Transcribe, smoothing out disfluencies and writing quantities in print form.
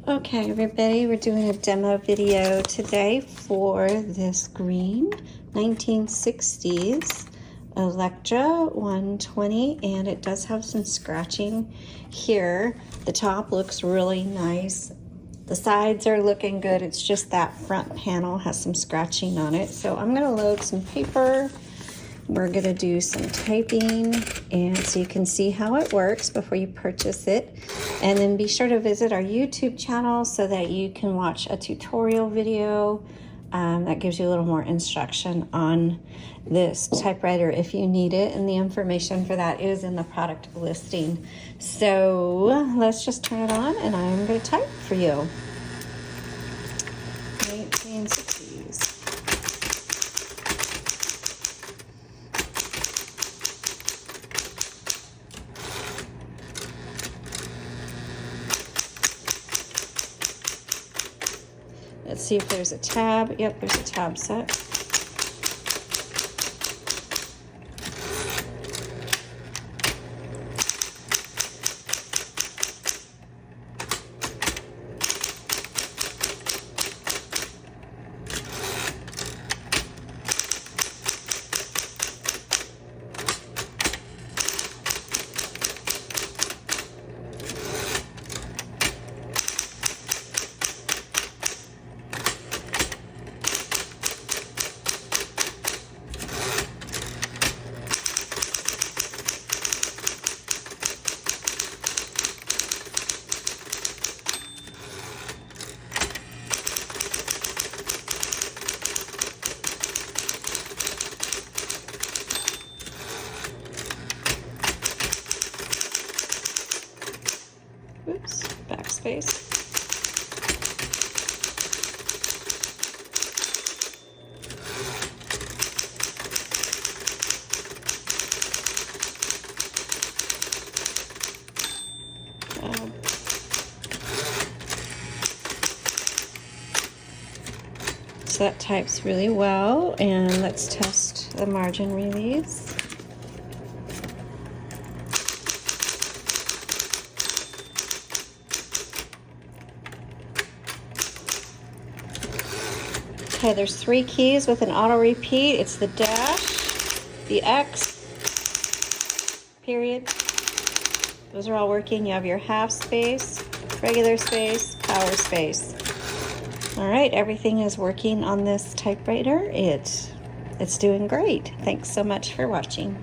Okay, everybody, we're doing a demo video today for this green 1960s Electra 120, and it does have some scratching here. The top looks really nice. The sides are looking good. It's just that front panel has some scratching on it. So I'm gonna load some paper. We're gonna do some typing, and so you can see how it works before you purchase it. And then be sure to visit our YouTube channel so that you can watch a tutorial video that gives you a little more instruction on this typewriter if you need it, and the information for that is in the product listing. So let's just turn it on and I'm gonna type for you. 1960s. Let's see if there's a tab. Yep, there's a tab set. Oops, backspace. So that types really well, and let's test the margin release. Okay, there's 3 keys with an auto repeat. It's the dash, the X, period. Those are all working. You have your half space, regular space, power space. All right, everything is working on this typewriter. It's doing great. Thanks so much for watching.